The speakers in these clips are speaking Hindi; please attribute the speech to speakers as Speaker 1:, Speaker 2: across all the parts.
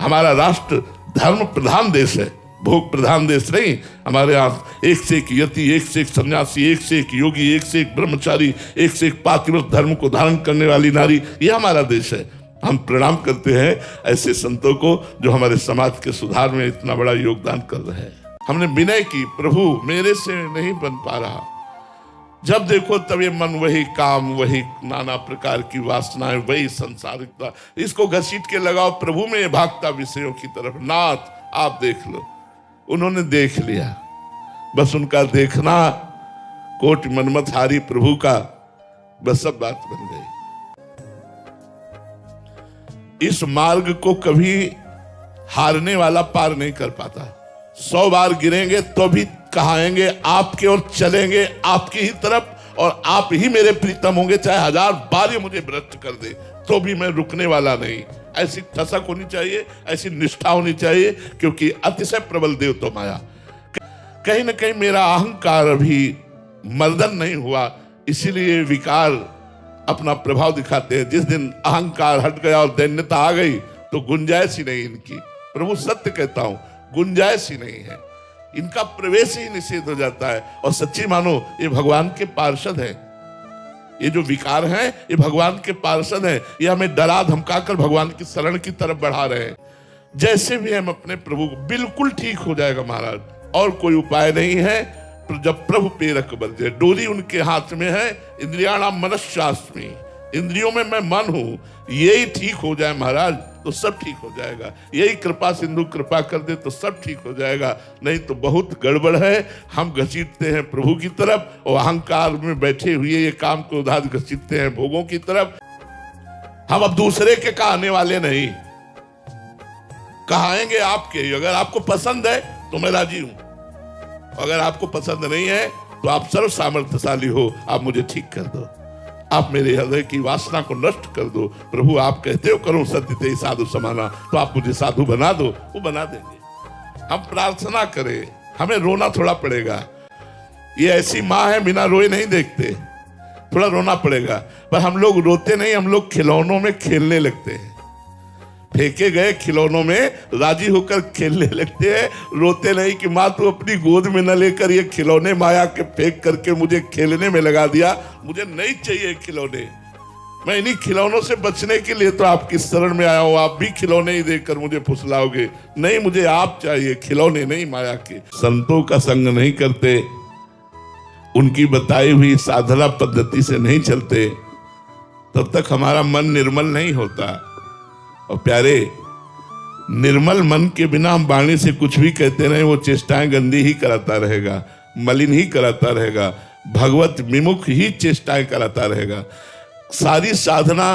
Speaker 1: हमारा राष्ट्र धर्म प्रधान देश है, भोग प्रधान देश नहीं। हमारे यहाँ एक से एक यति, एक से एक सन्यासी, एक से एक योगी, एक से एक ब्रह्मचारी, एक से एक पातिव्रत धर्म को धारण करने वाली नारी, ये हमारा देश है। हम प्रणाम करते हैं ऐसे संतों को जो हमारे समाज के सुधार में इतना बड़ा योगदान कर रहे हैं। हमने विनय की, प्रभु मेरे से नहीं बन पा रहा। जब देखो तब ये मन वही काम, वही नाना प्रकार की वासनाएं, वही संसारिकता, इसको घसीट के लगाओ प्रभु में भागता विषयों की तरफ। नाथ आप देख लो। उन्होंने देख लिया, बस उनका देखना कोटि मनमत हारी प्रभु का, बस सब बात बन गई। इस मार्ग को कभी हारने वाला पार नहीं कर पाता। 100 बार गिरेंगे तो भी कहाएंगे आपके और चलेंगे आपकी ही तरफ, और आप ही मेरे प्रीतम होंगे। चाहे 1000 बार ये मुझे भ्रष्ट कर दे तो भी मैं रुकने वाला नहीं। ऐसी ठसक होनी चाहिए, ऐसी निष्ठा होनी चाहिए, क्योंकि अतिशय प्रबल देव तो माया। कहीं ना कहीं मेरा अहंकार अभी मर्दन नहीं हुआ, इसीलिए विकार अपना प्रभाव दिखाते हैं। जिस दिन अहंकार हट गया और दैन्यता आ गई तो गुंजाइश ही नहीं इनकी। प्रभु सत्य कहता हूं, गुंजाइश ही नहीं है, इनका प्रवेश ही निषेध हो जाता है। और सच्ची मानो ये भगवान के पार्षद हैं, ये जो विकार हैं ये भगवान के पार्षद हैं। ये हमें डरा धमकाकर भगवान की शरण की तरफ बढ़ा रहे हैं। जैसे भी हम अपने प्रभु को, बिल्कुल ठीक हो जाएगा महाराज, और कोई उपाय नहीं है। जब प्रभु पेरक बरजे, डोरी उनके हाथ में है। इंद्रियाणाम मनश्चास्मि, इंद्रियों में मैं मन हूं, यही ठीक हो जाए महाराज तो सब ठीक हो जाएगा। यही कृपा सिंधु कृपा कर दे तो सब ठीक हो जाएगा, नहीं तो बहुत गड़बड़ है। हम घसीटते हैं प्रभु की तरफ, और अहंकार में बैठे हुए ये काम को उधार घसीटते हैं भोगों की तरफ। हम अब दूसरे के कहने वाले नहीं, कहाएंगे आपके। अगर आपको पसंद है तो मैं राजी हूं, अगर आपको पसंद नहीं है तो आप सर्व सामर्थ्यशाली हो, आप मुझे ठीक कर दो, आप मेरे हृदय की वासना को नष्ट कर दो। प्रभु आप कहते हो करो सत्य ते साधु समाना, तो आप मुझे साधु बना दो, वो बना देंगे। हम प्रार्थना करें, हमें रोना थोड़ा पड़ेगा। ये ऐसी माँ है बिना रोए नहीं देखते, थोड़ा रोना पड़ेगा। पर हम लोग रोते नहीं, हम लोग खिलौनों में खेलने लगते हैं। फेंके गए खिलौनों में राजी होकर खेलने लगते हैं, रोते नहीं कि माँ तू अपनी गोद में न लेकर ये खिलौने माया के फेंक करके मुझे खेलने में लगा दिया। मुझे नहीं चाहिए खिलौने, मैं इन्हीं खिलौनों से बचने के लिए तो आपकी शरण में आया हूं। आप भी खिलौने ही देकर मुझे फुसलाओगे, नहीं मुझे आप चाहिए, खिलौने नहीं माया के। संतों का संग नहीं करते, उनकी बताई हुई साधना पद्धति से नहीं चलते, तब तक हमारा मन निर्मल नहीं होता। और प्यारे, निर्मल मन के बिना हम वाणी से कुछ भी कहते रहे, वो चेष्टाएं गंदी ही कराता रहेगा, मलिन ही कराता रहेगा, भगवत विमुख ही चेष्टाएं कराता रहेगा। सारी साधना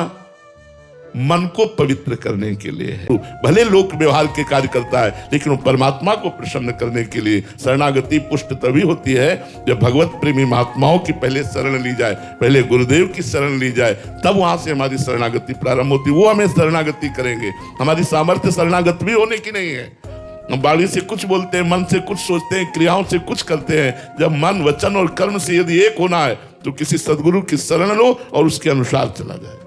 Speaker 1: मन को पवित्र करने के लिए है। भले लोक व्यवहार के कार्य करता है, लेकिन वो परमात्मा को प्रसन्न करने के लिए। शरणागति पुष्ट तभी होती है जब भगवत प्रेमी महात्माओं की पहले शरण ली जाए, पहले गुरुदेव की शरण ली जाए, तब वहां से हमारी शरणागति प्रारंभ होती। वो हमें शरणागति करेंगे। हमारी सामर्थ्य शरणागति भी होने की नहीं है। हम वाणी से कुछ बोलते हैं, मन से कुछ सोचते हैं, क्रियाओं से कुछ करते हैं। जब मन, वचन और कर्म से यदि एक होना है तो किसी सदगुरु की शरण लो और उसके अनुसार चला जाए।